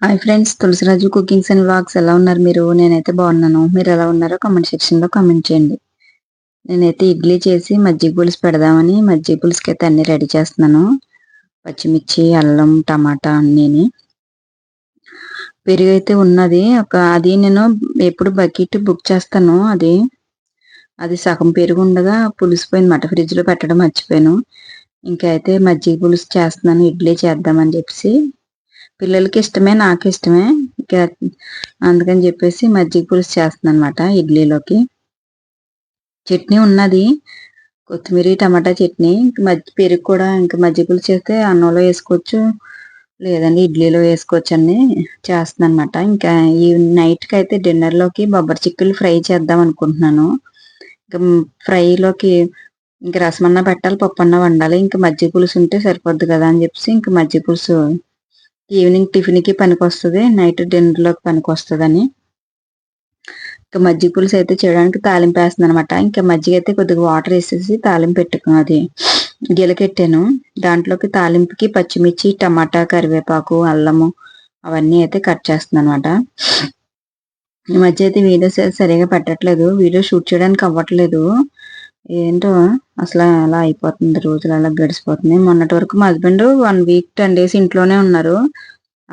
Hi friends, Tulasiraju cookings and vlogs ఎలా ఉన్నారు మీరు? నేనైతే బాగున్నాను. మీరు ఎలా ఉన్నారో కామెంట్ సెక్షన్లో కామెంట్ చేయండి. నేనైతే ఇడ్లీ చేసి మజ్జిగ పులుసు పెడదామని మజ్జిగ పులుసుకి అయితే అన్ని రెడీ చేస్తున్నాను. పచ్చిమిర్చి, అల్లం, టమాటా అన్నీని. పెరుగు అయితే ఉన్నది. అది నేను ఎప్పుడు బకెట్ బుక్ చేస్తాను. అది సగం పెరుగు ఉండగా పులిసిపోయిందన్నమాట. ఫ్రిడ్జ్లో పెట్టడం మర్చిపోయాను. ఇంకా అయితే మజ్జిగ పులుసు చేస్తున్నాను. ఇడ్లీ చేద్దామని చెప్పేసి పిల్లలకి ఇష్టమే, నాకు ఇష్టమే. ఇంకా అందుకని చెప్పేసి మజ్జిగ పులుసు చేస్తున్నాను అనమాట ఇడ్లీలోకి. చట్నీ ఉన్నది, కొత్తిమీర టమాటా చట్నీ. పెరుగు కూడా ఇంకా మజ్జిగ పులుసు చేస్తే అన్నంలో వేసుకోవచ్చు, లేదండి ఇడ్లీలో వేసుకోవచ్చు అని చేస్తున్నాను అనమాట. ఇంకా ఈ నైట్కి అయితే డిన్నర్లోకి బొబ్బరి చిక్కులు ఫ్రై చేద్దాం అనుకుంటున్నాను. ఇంకా ఫ్రైలోకి ఇంకా రసమన్నా పెట్టాలి, పప్పు అన్నా వండాలి. ఇంకా మజ్జిగ పులుసు ఉంటే సరిపోద్ది కదా అని చెప్పేసి ఇంకా మజ్జిగ పులుసు ఈవినింగ్ టిఫిన్కి పనికొస్తుంది, నైట్ డిన్నర్లోకి పనికొస్తుందని ఇంకా మజ్జిగ పులుసు అయితే చేయడానికి తాలింపు వేస్తుంది అనమాట. ఇంకా మజ్జిగ అయితే కొద్దిగా వాటర్ వేసేసి తాలింపు పెట్టుకున్నది గిలకెట్టాను. దాంట్లోకి తాలింపుకి పచ్చిమిర్చి, టమాటా, కరివేపాకు, అల్లము అవన్నీ అయితే కట్ చేస్తున్నాను అనమాట. ఈ మధ్య అయితే వీడియోస్ సరిగా పెట్టట్లేదు, వీడియో షూట్ చేయడానికి అవ్వట్లేదు. ఏంటో అసలు అలా అయిపోతుంది, రోజులు అలా గడిచిపోతుంది. మొన్నటి వరకు మా హస్బెండ్ 1 వీక్ 10 డేస్ ఇంట్లోనే ఉన్నారు.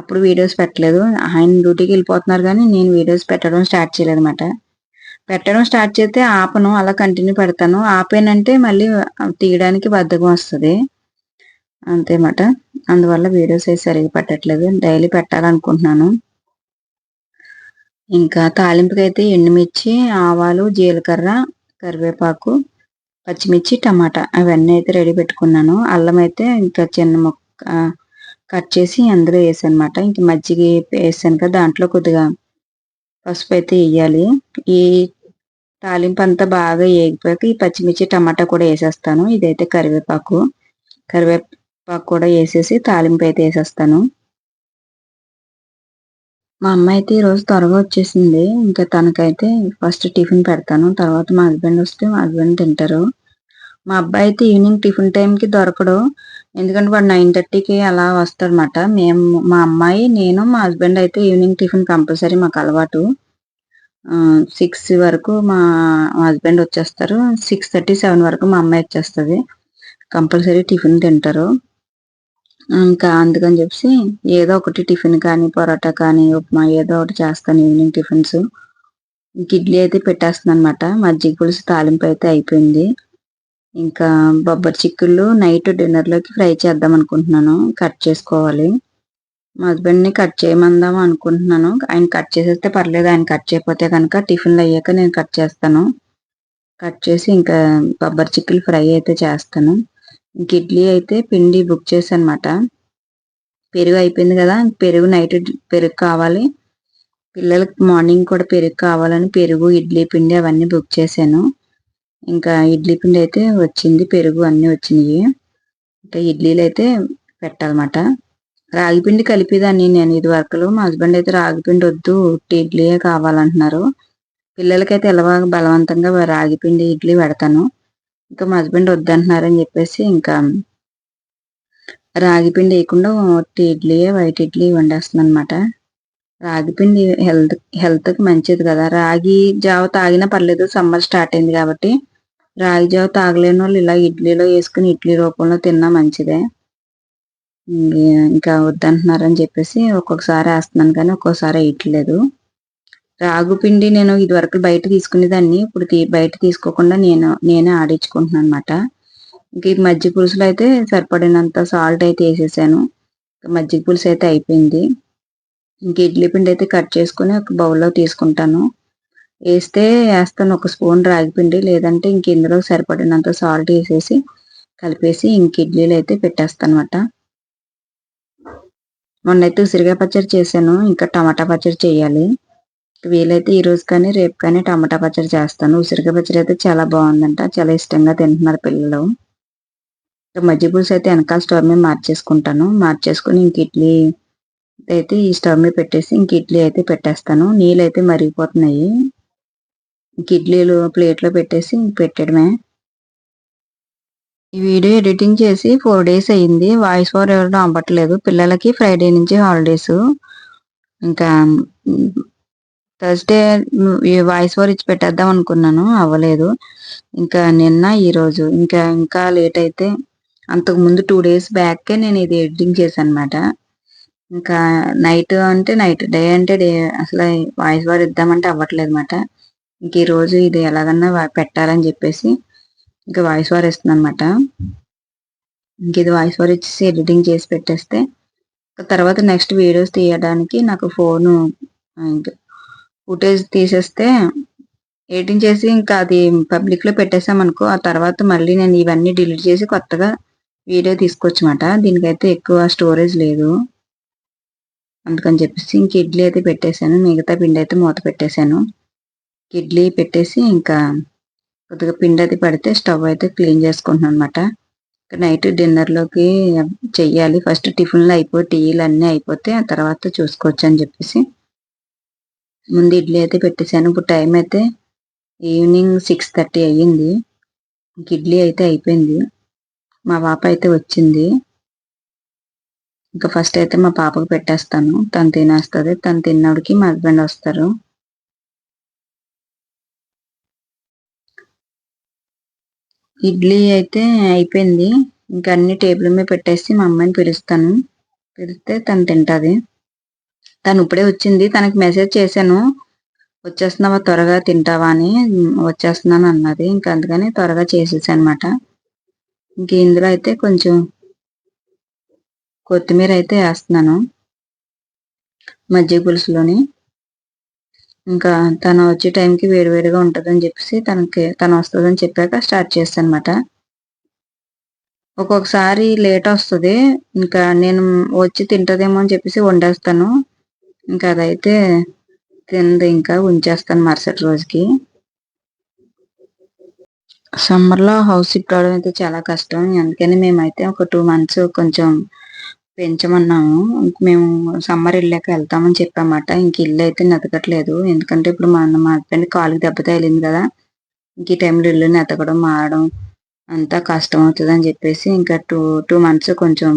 అప్పుడు వీడియోస్ పెట్టలేదు. ఆయన డ్యూటీకి వెళ్ళిపోతున్నారు కానీ నేను వీడియోస్ పెట్టడం స్టార్ట్ చేయలేదు అనమాట. పెట్టడం స్టార్ట్ చేస్తే ఆపను, అలా కంటిన్యూ పెడతాను. ఆపేనంటే మళ్ళీ తీయడానికి బద్ధకం వస్తుంది అంతేమాట. అందువల్ల వీడియోస్ అయితే సరిగా పెట్టట్లేదు. డైలీ పెట్టాలనుకుంటున్నాను. ఇంకా తాలింపుకి అయితే ఎండుమిర్చి, ఆవాలు, జీలకర్ర, కరివేపాకు, పచ్చిమిర్చి, టమాటా అవన్నీ అయితే రెడీ పెట్టుకున్నాను. అల్లం అయితే ఇంకా చిన్న ముక్క కట్ చేసి అందులో వేసాను అనమాట. ఇంక మజ్జిగ వేసాను కదా, దాంట్లో కొద్దిగా పసుపు అయితే వేయాలి. ఈ తాలింపు అంతా బాగా వేగిపోయాక ఈ పచ్చిమిర్చి, టమాటా కూడా వేసేస్తాను. ఇదైతే కరివేపాకు కూడా వేసేసి తాలింపు అయితే వేసేస్తాను. మా అమ్మ అయితే ఈరోజు త్వరగా వచ్చేసింది. ఇంకా తనకైతే ఫస్ట్ టిఫిన్ పెడతాను, తర్వాత మా హస్బెండ్ వస్తే మా హస్బెండ్ తింటారు. మా అబ్బాయి అయితే ఈవినింగ్ టిఫిన్ టైంకి దొరకడు, ఎందుకంటే వాడు 9:30కి అలా వస్తాడనమాట. మా అమ్మాయి, నేను, మా హస్బెండ్ అయితే ఈవినింగ్ టిఫిన్ కంపల్సరీ మాకు అలవాటు. 6 వరకు మా హస్బెండ్ వచ్చేస్తారు, 6:30, 7 వరకు మా అమ్మాయి వచ్చేస్తుంది. కంపల్సరీ టిఫిన్ తింటారు. ఇంకా అందుకని చెప్పేసి ఏదో ఒకటి టిఫిన్ కానీ, పొరాటా కానీ, ఉప్మా ఏదో ఒకటి చేస్తాను ఈవినింగ్ టిఫిన్స్. ఇంక ఇడ్లీ అయితే పెట్టేస్తున్నాను అనమాట. మజ్జిగ పులుసు తాలింపు అయితే అయిపోయింది. ఇంకా బొబ్బరి చిక్కుళ్ళు నైట్ డిన్నర్లోకి ఫ్రై చేద్దాం అనుకుంటున్నాను. కట్ చేసుకోవాలి. మా హస్బెండ్ని కట్ చేయమందాం అనుకుంటున్నాను. ఆయన కట్ చేసేస్తే పర్లేదు, ఆయన కట్ చేయకపోతే కనుక టిఫిన్లు అయ్యాక నేను కట్ చేస్తాను. కట్ చేసి ఇంకా బొబ్బరి చిక్కులు ఫ్రై అయితే చేస్తాను. ఇంక ఇడ్లీ అయితే పిండి బుక్ చేశాను అనమాట. పెరుగు అయిపోయింది కదా, పెరుగు నైట్ పెరుగు కావాలి, పిల్లలకి మార్నింగ్ కూడా పెరుగు కావాలని పెరుగు, ఇడ్లీ పిండి అవన్నీ బుక్ చేశాను. ఇంకా ఇడ్లీ పిండి అయితే వచ్చింది, పెరుగు అన్నీ వచ్చినాయి. ఇంకా ఇడ్లీలు అయితే పెట్టాలన్నమాట. రాగి పిండి కలిపేదాన్ని నేను ఇది వరకులో. మా హస్బెండ్ అయితే రాగి పిండి వద్దు, ఉట్టి ఇడ్లీయే కావాలంటున్నారు. పిల్లలకైతే ఎలా బలవంతంగా రాగి పిండి ఇడ్లీ పెడతాను. ఇంకా మా హస్బెండ్ వద్దంటున్నారని చెప్పేసి ఇంకా రాగి పిండి వేయకుండా ఉట్టి ఇడ్లీయే, వైట్ ఇడ్లీ వండేస్తున్నాను అనమాట. రాగి పిండి హెల్త్కి మంచిది కదా. రాగి జావ తాగినా పర్లేదు, సమ్మర్ స్టార్ట్ అయింది కాబట్టి. రాగి జావ తాగలేని వాళ్ళు ఇలా ఇడ్లీలో వేసుకుని ఇడ్లీ రూపంలో తిన్నా మంచిదే. ఇంకా వద్దంటున్నారని చెప్పేసి ఒక్కొక్కసారి వేస్తున్నాను కానీ ఒక్కొక్కసారి వేయట్లేదు. రాగు పిండి నేను ఇది వరకు బయట తీసుకునేదాన్ని, ఇప్పుడు బయట తీసుకోకుండా నేనే ఆడించుకుంటున్నాను అనమాట. ఇంక ఈ మజ్జిగ పులుసులో అయితే సరిపడినంత సాల్ట్ అయితే వేసేసాను. మజ్జిగ పులుసు అయితే అయిపోయింది. ఇంక ఇడ్లీ పిండి అయితే కట్ చేసుకుని ఒక బౌల్లో తీసుకుంటాను. వేస్తాను 1 స్పూన్ రాగి పిండి, లేదంటే ఇంక ఇందులో సరిపడినంత సాల్ట్ వేసేసి కలిపేసి ఇంక ఇడ్లీలు అయితే పెట్టేస్తాను అనమాట. మొన్నైతే ఉసిరికాయ పచ్చడి చేశాను, ఇంకా టమాటా పచ్చడి చేయాలి. వీలైతే ఈ రోజు కానీ రేపు కానీ టమాటా పచ్చడి చేస్తాను. ఉసిరికాయ పచ్చడి అయితే చాలా బాగుందంట, చాలా ఇష్టంగా తింటున్నారు పిల్లలు. మజ్జిగ పులుసు అయితే వెనకాల స్టవ్ మీద మార్చేసుకుని ఇంక ఇడ్లీ అయితే ఈ స్టవ్ మీద పెట్టేసి ఇంక ఇడ్లీ అయితే పెట్టేస్తాను. నీళ్ళు అయితే మరిగిపోతున్నాయి. ఇంక ఇడ్లీలు ప్లేట్లో పెట్టేసి పెట్టడమే. ఈ వీడియో ఎడిటింగ్ చేసి 4 డేస్ అయ్యింది. వాయిస్ ఓవర్ ఎవరు అవ్వట్లేదు. పిల్లలకి ఫ్రైడే నుంచి హాలిడేస్. ఇంకా థర్స్‌డే వాయిస్ ఓవర్ ఇచ్చి పెట్టేద్దాం అనుకున్నాను. అవ్వలేదు. ఇంకా నిన్న, ఈరోజు ఇంకా లేట్ అయితే అంతకుముందు 2 డేస్ బ్యాకే నేను ఇది ఎడిటింగ్ చేశానన్నమాట. ఇంకా నైట్ అంటే నైట్, డే అంటే డే అసలు వాయిస్ ఓవర్ ఇద్దామంటే అవ్వట్లేదన్నమాట. ఇంక ఈరోజు ఇది ఎలాగన్నా పెట్టాలని చెప్పేసి ఇంకా వాయిస్ ఓవర్ ఇస్తున్నానన్నమాట. ఇంక ఇది వాయిస్ ఓవర్ ఇచ్చేసి ఎడిటింగ్ చేసి పెట్టేస్తే తర్వాత నెక్స్ట్ వీడియోస్ తీయడానికి నాకు ఫోను ఇంకా ఫుటేజ్ తీసేస్తే ఎడిటింగ్ చేసి ఇంకా అది పబ్లిక్‌లో పెట్టేసామనుకో, ఆ తర్వాత మళ్ళీ నేను ఇవన్నీ డిలీట్ చేసి కొత్తగా వీడియో తీసుకోవచ్చమాట. దీనికైతే ఎక్కువ స్టోరేజ్ లేదు. అందుకని చెప్పేసి ఇంక ఇడ్లీ అయితే పెట్టేశాను. మిగతా పిండి అయితే మూత పెట్టేశాను. ఇడ్లీ పెట్టేసి ఇంకా కొద్దిగా పిండి అది పడితే స్టవ్ అయితే క్లీన్ చేసుకుంటున్నాను అనమాట. నైట్ డిన్నర్‌లోకి చెయ్యాలి. ఫస్ట్ టిఫిన్‌లు అయిపోయి టీలు అన్నీ అయిపోతే ఆ తర్వాత చూసుకోవచ్చు అని చెప్పేసి ముందు ఇడ్లీ అయితే పెట్టేశాను. ఇప్పుడు టైం అయితే ఈవినింగ్ 6:30 అయ్యింది. ఇంక ఇడ్లీ అయితే అయిపోయింది. మా పాప అయితే వచ్చింది. ఇంకా ఫస్ట్ అయితే మా పాపకు పెట్టేస్తాను. తను తినేస్తది. తను తిన్నోడికి మా హస్బెండ్ వస్తారు. ఇడ్లీ అయితే అయిపోయింది. ఇంకా అన్ని టేబుల్ మీద పెట్టేసి మా అమ్మాయిని పిలుస్తాను. పిలిస్తే తను తింటది. తను ఇప్పుడే వచ్చింది. తనకి మెసేజ్ చేశాను. వచ్చేస్తున్నావా త్వరగా తింటావా అని. వచ్చేస్తున్నాను అన్నది. ఇంకా అందుకని త్వరగా చేసేసానమాట. ఇంక ఇందులో అయితే కొంచెం కొత్తిమీర అయితే వేస్తున్నాను మజ్జిగ పులుసులోని. ఇంకా తను వచ్చే టైంకి వేడివేడిగా ఉంటుందని చెప్పేసి తను వస్తుందని చెప్పాక స్టార్ట్ చేస్తానమాట. ఒక్కొక్కసారి లేట్ వస్తుంది. ఇంకా నేను వచ్చి తింటదేమో అని చెప్పేసి వండేస్తాను. ఇంకా అదైతే తినదు, ఇంకా ఉంచేస్తాను మరుసటి రోజుకి. సమ్మర్‌లో హౌస్ షిఫ్ట్ అవ్వడం అయితే చాలా కష్టం. అందుకని మేమైతే ఒక 2 మంత్స్ కొంచెం పెంచమన్నాము. ఇంక మేము సమ్మర్ ఎళ్ళాక వెళ్తామని చెప్పామాట. ఇంక ఇల్లు అయితే నెతకట్లేదు. ఎందుకంటే ఇప్పుడు మా హస్బెండ్ కాలుకి దెబ్బ తగిలింది కదా! ఇంక ఈ టైంలో ఇల్లు నెతకడం, మారడం అంతా కష్టం అవుతదని చెప్పేసి ఇంకా 2 మంత్స్ కొంచెం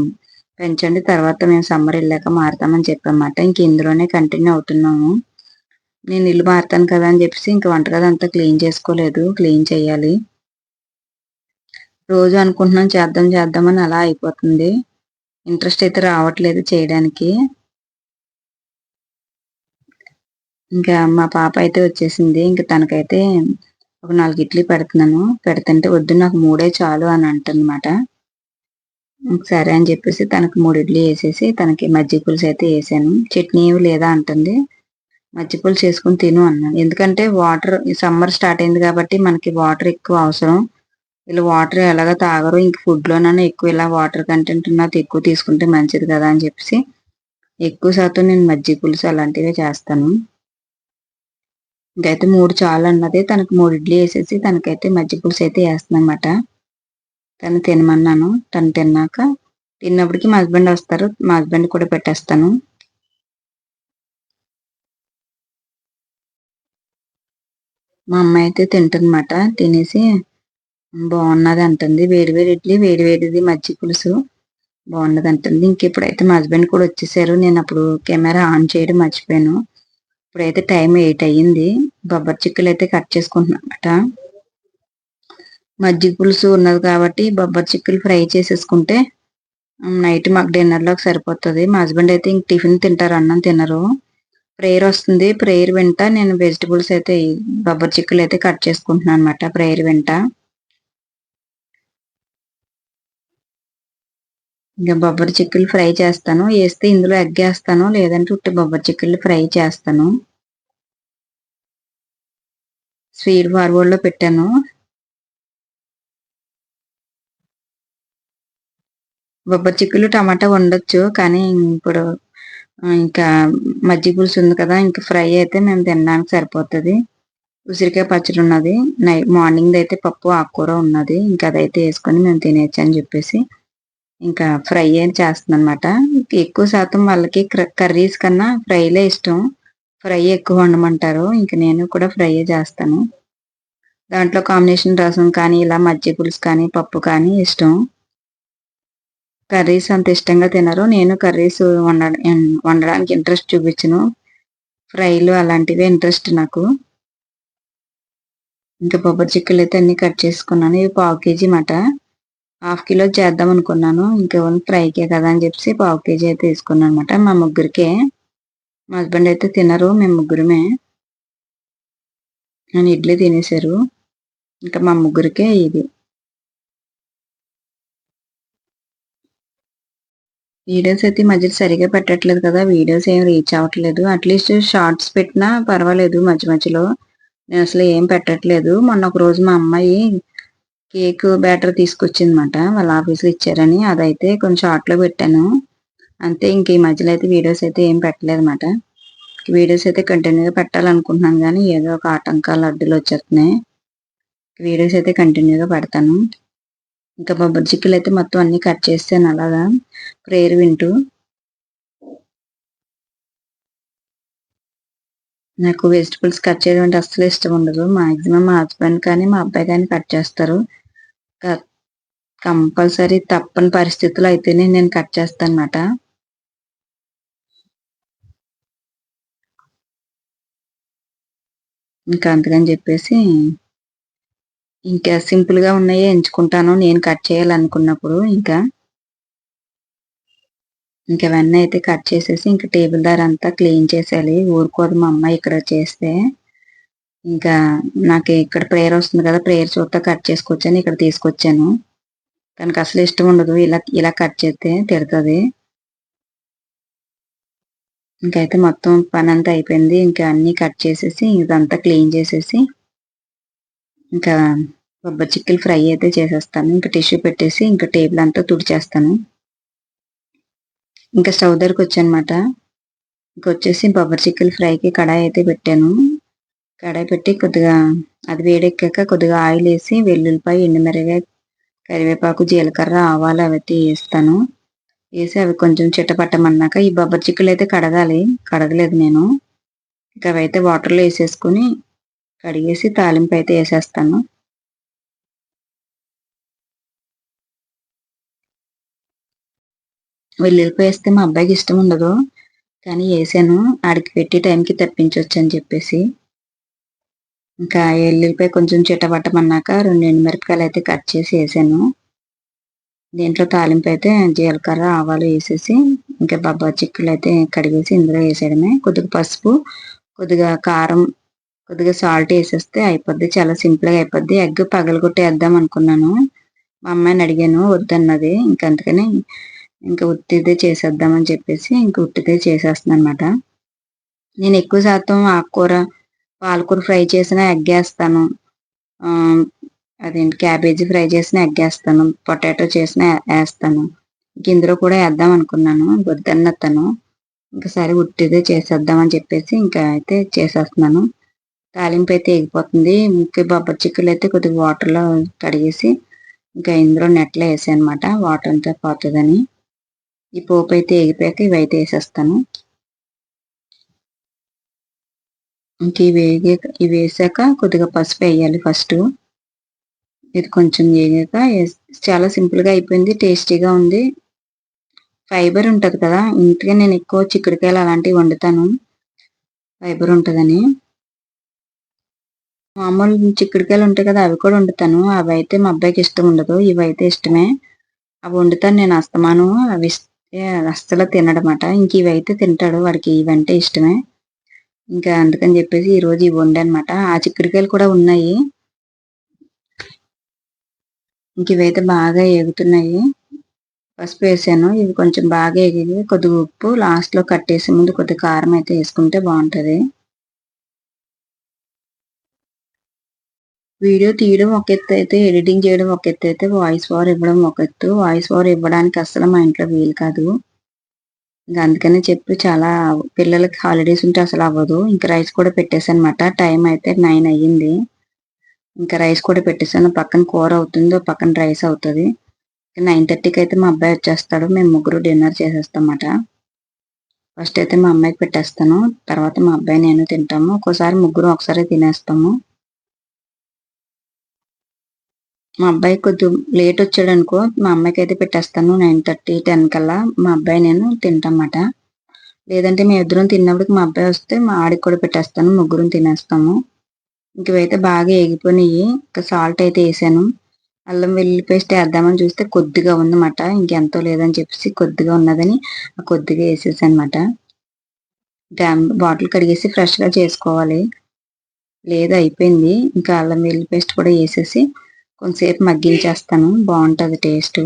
పెంచండి. తర్వాత మేము సమ్మర్ ఎళ్ళాక మారతామని చెప్పామాట. ఇంక ఇందులోనే కంటిన్యూ అవుతున్నాము. నేను ఇల్లు మారుతాను కదా అని చెప్పేసి ఇంక వంటగది అంతా క్లీన్ చేసుకోలేదు. క్లీన్ చేయాలి. రోజు అనుకుంటున్నాం చేద్దామని అలా అయిపోతుంది. ఇంట్రెస్ట్ అయితే రావట్లేదు చేయడానికి. ఇంకా మా పాప అయితే వచ్చేసింది. ఇంక తనకైతే ఒక 4 ఇడ్లీ పెడుతున్నాను. పెడుతుంటే వద్దు నాకు 3 చాలు అని అంటుందన్నమాట. సరే అని చెప్పేసి తనకి 3 ఇడ్లీ ఏసేసి తనకి మజ్జిగ పులుసు అయితే ఏసాను. చట్నీ ఏమి లేదా అంటుంది. మజ్జిగ పులుసు చేసుకొని తిను అన్నాను. ఎందుకంటే వాటర్ ఈ సమ్మర్ స్టార్ట్ అయింది కాబట్టి మనకి వాటర్ ఎక్కువ అవసరం. ఇలా వాటర్ ఎలాగో తాగరు. ఇంక ఫుడ్‌లోనైనా ఎక్కువ ఇలా వాటర్ కంటెంట్ ఉన్నది ఎక్కువ తీసుకుంటే మంచిది కదా అని చెప్పేసి ఎక్కువ శాతం నేను మజ్జిగ పులుసు అలాంటివే చేస్తాను. ఇంకైతే 3 చాలన్నది. తనకి 3 ఇడ్లీ ఏసేసి తనకైతే మజ్జిగ పులుసు అయితే ఏస్తున్నానమాట. తను తినమన్నాను. తను తిన్నప్పటికి మా హస్బెండ్ వస్తారు. మా హస్బెండ్ కూడా పెట్టేస్తాను. మా అమ్మాయి అయితే తింటుందన్నమాట. తినేసి బాగున్నది అంటుంది. వేడి వేడి ఇడ్లీ, వేడి వేడిది మజ్జిగ పులుసు బాగున్నది అంటుంది. ఇంకిప్పుడైతే మా హస్బెండ్ కూడా వచ్చేసారు. నేను అప్పుడు కెమెరా ఆన్ చేయడం మర్చిపోయాను. ఇప్పుడైతే టైం 8 అయ్యింది. బొబ్బరి చిక్కులు అయితే కట్ చేసుకుంటున్నానమాట. మజ్జిగ పులుసు ఉన్నది కాబట్టి బొబ్బరి చిక్కులు ఫ్రై చేసేసుకుంటే నైట్ మాకు డిన్నర్‌లోకి సరిపోతది. మా హస్బెండ్ అయితే ఇంక టిఫిన్ తింటారు. అన్నం తినరు. ప్రేయర్ వస్తుంది. ప్రేయర్ వింటా నేను వెజిటబుల్స్ అయితే బొబ్బరి చిక్కులు అయితే కట్ చేసుకుంటున్నాను అనమాట ప్రేయర్ వింటా. ఇంక బొబ్బరి చిక్కులు ఫ్రై చేస్తాను. ఏస్తే ఇందులో ఎగ్గేస్తాను. లేదంటే ఉట్టి బొబ్బరి చిక్కుళ్ళు ఫ్రై చేస్తాను. స్వీట్ ఫార్వర్డ్‌లో పెట్టాను. బొబ్బరి చిక్కులు టమాటా వండొచ్చు. కానీ ఇప్పుడు ఇంకా మజ్జిగ పులుసు ఉంది కదా! ఇంక ఫ్రై అయితే మేము తినడానికి సరిపోతది. ఉసిరికాయ పచ్చడి ఉన్నది. మార్నింగ్‌దయితే పప్పు, ఆకుకూర ఉన్నది. ఇంక అదైతే యేసుకొని మేము తినేయొచ్చు అని జెప్పేసి ఇంకా ఫ్రై అని చేస్తున్నానన్నమాట. ఎక్కువ శాతం వాళ్ళకి కర్రీస్ కన్నా ఫ్రైలే ఇష్టం. ఫ్రై ఎక్కువ వండమంటారు. ఇంక నేను కూడా ఫ్రైయే చేస్తాను. దాంట్లో కాంబినేషన్ రసం కానీ, ఇలా మజ్జిగ పులుసు కానీ, పప్పు కానీ ఇష్టం. కర్రీస్ అంత ఇష్టంగా తినరు. నేను కర్రీస్ వండడానికి ఇంట్రెస్ట్ చూపించను. ఫ్రైలు అలాంటివే ఇంట్రెస్ట్ నాకు. ఇంకా బొబ్బరి చిక్కులైతే అన్నీ కట్ చేసుకున్నాను. ఇవి పావు కేజీ మాట. హాఫ్ కిలో చేద్దాం అనుకున్నాను. ఇంకా ఓన్లీ ఫ్రైకే కదా అని చెప్పేసి పావు కేజీ అయితే తీసుకున్నాను అనమాట. మా ముగ్గురికే. మా హస్బెండ్ అయితే తినరు. మేము ముగ్గురమే. నేను ఇడ్లీ తినేశారు. ఇంకా మా ముగ్గురికే ఇది. వీడియోస్ అయితే ఈ మధ్యలో సరిగ్గా పెట్టట్లేదు కదా! వీడియోస్ ఏం రీచ్ అవ్వట్లేదు. అట్లీస్ట్ షార్ట్స్ పెట్టినా పర్వాలేదు మధ్య మధ్యలో. నేనసలు ఏం పెట్టట్లేదు. మొన్న ఒక రోజు మా అమ్మాయి కేక్ బ్యాటర్ తీసుకొచ్చిందన్నమాట. వాళ్ళ ఆఫీస్‌లో ఇచ్చారని. అదైతే కొంచెం షార్ట్‌లో పెట్టాను. అంతే ఇంక ఈ మధ్యలో అయితే వీడియోస్ అయితే ఏం పెట్టలేదన్నమాట. వీడియోస్ అయితే కంటిన్యూగా పెట్టాలనుకుంటున్నాను గానీ, ఏదో ఒక ఆటంకాలు, అడ్డులొచ్చేస్తున్నాయి. వీడియోస్ అయితే కంటిన్యూగా పెడతాను. ఇంకా బొబ్బరి చిక్కులైతే మొత్తం అన్నీ కట్ చేసేసాను అలాగా ప్రేయర్ వింటూ. నాకు వెజిటబుల్స్ కట్ చేయడం అంటే అస్సలు ఇష్టం ఉండదు. మాక్సిమం మా హస్బెండ్ కానీ, మా అబ్బాయి కానీ కట్ చేస్తారు. క కంపల్సరీ తప్పని పరిస్థితుల్లో అయితేనే నేను కట్ చేస్తానన్నమాట. ఇంకా అందుకని చెప్పేసి ఇంకా సింపుల్‌గా ఉన్నయే ఎంచుకుంటాను నేను కట్ చేయాలనుకున్నప్పుడు ఇంకా. ఇవన్నీ అయితే కట్ చేసేసి ఇంక టేబుల్ దగ్గరంతా క్లీన్ చేసేయాలి. ఊరుకోదు మా అమ్మ ఇక్కడ చేస్తే. ఇంకా నాకు ఇక్కడ ప్రేయర్ వస్తుంది కదా! ప్రేయర్ చూత్తా కట్ చేసుకొచ్చని ఇక్కడ తీసుకొచ్చాను. తనకసలు ఇష్టం ఉండదు. ఇలా ఇలా కట్ చేస్తే తిడతది. ఇంకైతే మొత్తం పనంతా అయిపోయింది. ఇంకా అన్నీ కట్ చేసేసి ఇదంతా క్లీన్ చేసేసి ఇంకా బొబ్బరి చిక్కులు ఫ్రై అయితే చేసేస్తాను. ఇంక టిష్యూ పెట్టేసి ఇంక టేబుల్ అంతా తుడిచేస్తాను. ఇంకా స్టవ్ దగ్గరకొచ్చానమాట. ఇంకొచ్చేసి బొబ్బరి చిక్కులు ఫ్రైకి కడాయి అయితే పెట్టాను. కడాయి పెట్టి కొద్దిగా అది వేడెక్కాక కొద్దిగా ఆయిలేసి వెల్లుల్లిపాయ, ఎండుమిరగాయ, కరివేపాకు, జీలకర్ర, ఆవాలు అవైతే ఏస్తాను. ఏసి అవి కొంచెం చిటపట్టమన్నాక ఈ బొబ్బరి చిక్కులైతే కడగాలి. కడగలేదు నేను. ఇంక అవైతే వాటర్‌లో ఏసేసుకొని కడిగేసి తాలింపయితే ఏసేస్తాను. వెల్లుల్లిపాయ ఏస్తే మా అబ్బాయికి ఇష్టం ఉండదు. కానీ ఏసాను. ఆడికి పెట్టే టైంకి తెప్పించొచ్చని చెప్పేసి. ఇంకా ఎల్లుల్లిపాయ కొంచెం చిటపట్టమన్నాక 2 ఎండుమిరపకాయలయితే కట్ చేసి ఏసాను. దీంట్లో తాలింపయితే జీలకర్ర, ఆవాలు ఏసేసి ఇంకా బొబ్బరి చిక్కులయితే కడిగేసి ఇందులో ఏసేయడమే. కొద్దిగా పసుపు, కొద్దిగా కారం, కొద్దిగా సాల్ట్ ఏసేస్తే అయిపోద్ది. చాలా సింపుల్‌గా అయిపోద్ది. ఎగ్ పగలగొట్టి ఏద్దాం అనుకున్నాను. మా అమ్మాయిని అడిగాను వద్దన్నది. ఇంక అందుకని ఇంక ఉట్టిదే చేసేద్దామని చెప్పేసి ఇంక ఉట్టిదే చేసేస్తున్నానన్నమాట. నేను ఎక్కువ శాతం ఆకుకూర, పాలకూర ఫ్రై చేసినా ఎగ్గేస్తాను. ఆహ్, అదేంటి క్యాబేజీ ఫ్రై చేసినా ఎగ్గేస్తాను. పొటాటో చేసినా ఏస్తాను. ఇంక ఇందులో కూడా ఏద్దాం అనుకున్నాను. వద్దన్నది తను. ఇంక సరే ఉట్టిదే చేసేద్దామని చెప్పేసి ఇంకా అయితే చేసేస్తున్నాను. తాలింపయితే ఎగిపోతుంది. ఇంక బొబ్బరి చిక్కులయితే కొద్దిగా వాటర్‌లో కడిగేసి ఇంకా ఇందులో నెట్లో ఏసానన్నమాట. వాటర్ అంతా పోతదని. ఈ పోపయితే ఎగిపోయాక ఇవైతే ఏసేస్తాను. ఇంక ఇవేసాక కొద్దిగా పసుపెయ్యాలి ఫస్టు. ఇది కొంచెం ఏగాక చాలా సింపుల్‌గా అయిపోయింది. టేస్టీగా ఉంది. ఫైబర్ ఉంటది కదా! ఇందుకే నేను ఎక్కువ చిక్కుడుకాయలు అలాంటివి వండుతాను. ఫైబర్ ఉంటదని. మామూలు చిక్కుడుకాయలు ఉంటాయి కదా! అవి కూడా వండుతాను. అవైతే మా అబ్బాయికి ఇష్టం ఉండదు. ఇవైతే ఇష్టమే. అవి వండుతాను నేను అస్తమానం. అవి ఇస్తే అస్సలు తినడమాట. ఇంక ఇవైతే తింటాడు. వాడికి ఇవంటే ఇష్టమే. ఇంకా అందుకని చెప్పేసి ఈరోజు ఇవి వండానమాట. ఆ చిక్కుడుకాయలు కూడా ఉన్నాయి. ఇంక ఇవైతే బాగా ఏగుతున్నాయి. పసుపేసాను. ఇవి కొంచెం బాగా ఎగిగి కొద్దిగా ఉప్పు లాస్ట్‌లో కట్టేసే ముందు కొద్దిగా కారం అయితే యేసుకుంటే బావుంటది. వీడియో తీయడం ఒక ఎత్తయితే, ఎడిటింగ్ చేయడం ఒక ఎత్తయితే, వాయిస్ ఓవర్ ఇవ్వడం ఒక ఎత్తు. వాయిస్ ఓవర్ ఇవ్వడానికి అస్సలు మా ఇంట్లో వీలు కాదు. ఇంక అందుకనే చెప్పి చాలా పిల్లలకి హాలిడేస్ ఉంటే అసలవ్వదు. ఇంక రైస్ కూడా పెట్టేసానమాట. టైం అయితే 9 అయ్యింది. ఇంక రైస్ కూడా పెట్టేసాను. పక్కన కూర అవుతుంది. ఓ పక్కన రైస్ అవుతది. 9:30కి అయితే మా అబ్బాయి వచ్చేస్తాడు. మేము ముగ్గురు డిన్నర్ చేసేస్తాంమాట. ఫస్ట్ అయితే మా అమ్మాయికి పెట్టేస్తాను. తర్వాత మా అబ్బాయి, నేను తింటాము. ఒక్కోసారి ముగ్గురం ఒకసారే తినేస్తాము. మా అబ్బాయి కొద్ది లేట్ వచ్చాడనుకో మా అమ్మాయికి అయితే పెట్టేస్తాను 9:30, 10 కల్లా మా అబ్బాయి నేను తింటామాట. లేదంటే మేమిద్దరం తిన్నప్పటికి మా అబ్బాయి వస్తే మా ఆడికి కూడా పెట్టేస్తాను. ముగ్గురం తినేస్తాము. ఇంక ఇవైతే బాగా ఏగిపోయినాయి. ఇంకా సాల్ట్ అయితే ఏసాను. అల్లం వెల్లుల్లి పేస్ట్ ఏద్దామని చూస్తే కొద్దిగా ఉందన్నమాట. ఇంకెంతో లేదని చెప్పేసి కొద్దిగా ఉన్నదని కొద్దిగా ఏసేసానమాట. బాటిల్ కడిగేసి ఫ్రెష్‌గా చేసుకోవాలి. లేదు అయిపోయింది. ఇంకా అల్లం వెల్లుల్లి పేస్ట్ కూడా ఏసేసి కొంతసేపు మగ్గించేస్తాను. బావుంటది టేస్టు.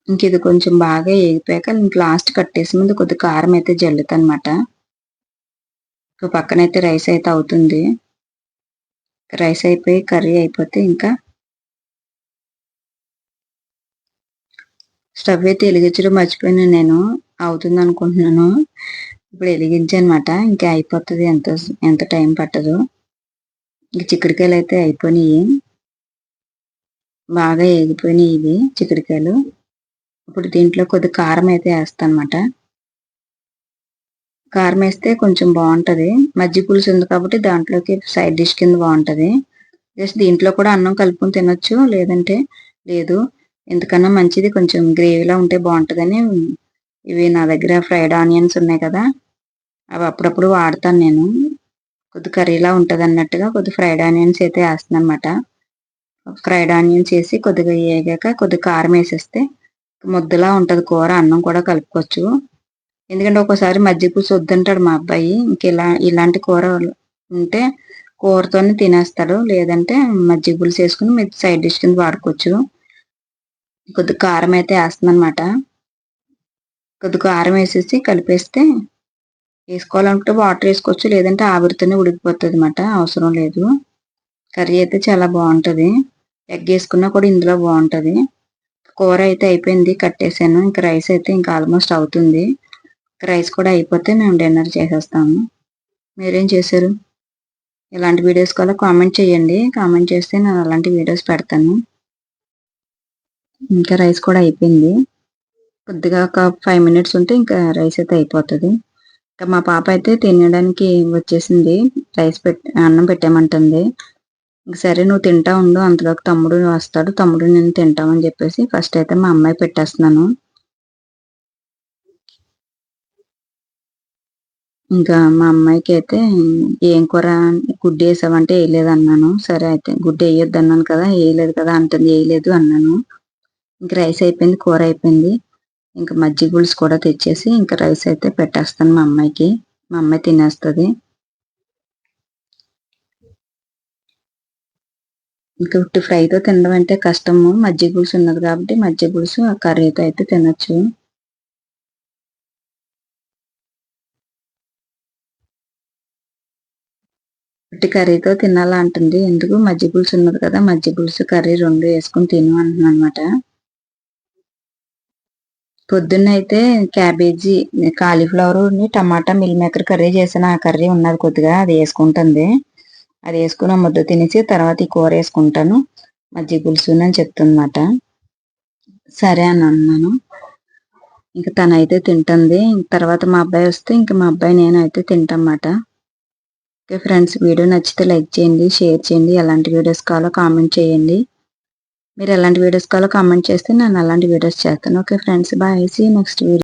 ఇంకిది కొంచెం బాగా ఏగిపోయాక ఇంక లాస్ట్ కట్టేసే ముందు కొద్దిగా కారం అయితే జల్లుతానమాట. ఒక పక్కనైతే రైస్ అయితే అవుతుంది. రైస్ అయిపోయి కర్రీ అయిపోతే ఇంకా స్టవ్ అయితే ఎలిగించడం మర్చిపోయాను నేను. అవుతుందనుకుంటున్నాను. ఇప్పుడు ఎలిగించానమాట. ఇంకా అయిపోతది ఎంత టైం పట్టదు. ఇంక చిక్కుడుకాయలయితే అయిపోయినియి. బాగా ఏగిపోయినియి ఇవి చిక్కుడుకాయలు. ఇప్పుడు దీంట్లో కొద్దిగా కారం అయితే ఏస్తానమాట. కారమేస్తే కొంచెం బావుంటది. మజ్జిగ పులుసు ఉంది కాబట్టి దాంట్లోకి సైడ్ డిష్ కింద బావుంటది. జస్ట్ దీంట్లో కూడా అన్నం కలుపుకొని తినొచ్చు. లేదంటే లేదు. ఎందుకన్నా మంచిది కొంచెం గ్రేవీలా ఉంటే బావుంటదని ఇవి నా దగ్గర ఫ్రైడ్ ఆనియన్స్ ఉన్నాయి కదా! అవి అప్పుడప్పుడు వాడతాను నేను. కొద్ది కర్రీలా ఉంటదన్నట్టుగా కొద్ది ఫ్రైడ్ ఆనియన్స్ అయితే ఏస్తున్నానమాట. ఫ్రైడ్ ఆనియన్స్ ఏసి కొద్దిగా ఏగాక కొద్దిగా కారం ఏసేస్తే ముద్దలా ఉంటది కూర. అన్నం కూడా కలుపుకోవచ్చు. ఎందుకంటే ఒక్కోసారి మజ్జిగ పులుసు వద్దంటాడు మా అబ్బాయి. ఇలాంటి కూర ఉంటే కూరతోనే తినేస్తాడు. లేదంటే మజ్జిగ పులుసు ఏసుకొని మీరు సైడ్ డిష్ కింద వాడుకోవచ్చు. కొద్దిగా కారం అయితే ఏస్తున్నానమాట. కొద్దిగా కారం ఏసేసి కలిపేస్తే ఏసుకోవాలనుకుంటే వాటర్ ఏసుకోవచ్చు. లేదంటే ఆవిరితోనే ఉడికిపోతదన్నమాట. అవసరం లేదు. కర్రీ అయితే చాలా బావుంటది. ఎగ్ ఏసుకున్నా కూడా ఇందులో బావుంటది. కూర అయితే అయిపోయింది. కట్టేసాను. ఇంక రైస్ అయితే ఇంకా ఆల్మోస్ట్ అవుతుంది. రైస్ కూడా అయిపోతే మేము డిన్నర్ చేసేస్తాము. మీరేం చేశారు? ఎలాంటి వీడియోస్ కావాలో కామెంట్ చేయండి. కామెంట్ చేస్తే నేను అలాంటి వీడియోస్ పెడతాను. ఇంకా రైస్ కూడా అయిపోయింది. కొద్దిగా ఒక 5 మినిట్స్ ఉంటే ఇంకా రైస్ అయితే అయిపోతది. ఇంకా మా పాప అయితే తినడానికి వచ్చేసింది. అన్నం పెట్టేయమంటుంది. ఇంక సరే నువ్వు తింటా ఉండు. అంతలోకి తమ్ముడు వస్తాడు. తమ్ముడు నేను తింటామని చెప్పేసి ఫస్ట్ అయితే మా అమ్మాయి పెట్టేస్తున్నాను. ఇంకా మా అమ్మాయికైతే "ఏం కూర గుడ్డేసావంటే ఎయలేదన్నాను." సరే అయితే గుడ్డెయొద్దన్నాను కదా! ఎయలేదు కదా! అంటుంది. ఎయలేదు అన్నాను. ఇంక రైస్ అయిపోయింది. కూర అయిపోయింది. ఇంక మజ్జిగ పులుసు కూడా తెచ్చేసి ఇంక రైస్ అయితే పెట్టేస్తాను మా అమ్మాయికి. మా అమ్మాయి తినేస్తది. ఇంక ఉట్టి ఫ్రైతో తినడం అంటే కష్టము. మజ్జిగ పులుసు ఉన్నది కాబట్టి మజ్జిగ పులుసు, ఆ కర్రీతో అయితే తినొచ్చు. ఉట్టి కర్రీతో తినాలా అంటుంది. ఎందుకు మజ్జిగ పులుసు ఉన్నది కదా! మజ్జిగ పులుసు, కర్రీ 2 యేసుకొని తిను అంటున్నాననమాట. పొద్దున్నయితే క్యాబేజీ, కాలీఫ్లవరుని, టమాటా, మిల్ మేకర్ కర్రీ చేశాను. ఆ కర్రీ ఉన్నది కొద్దిగా అది యేసుకుంటుంది. అది యేసుకొని ఆ ముద్ద తినేసి తర్వాత ఈ కూరేసుకుంటాను. మజ్జిగ పులుసునని చెప్తుందన్నమాట. సరే అని అన్నాను. ఇంక తనైతే తింటుంది. తర్వాత మా అబ్బాయి వస్తే ఇంక మా అబ్బాయి నేనైతే తింటాంమాట. ఓకే ఫ్రెండ్స్, వీడియో నచ్చితే లైక్ చేయండి, షేర్ చేయండి. ఎలాంటి వీడియోస్ కావాలో కామెంట్ చేయండి. మీరు ఎలాంటి వీడియోస్ కావాలో కామెంట్ చేస్తే నేను అలాంటి వీడియోస్ చేస్తాను. Okay friends, bye. See you next video.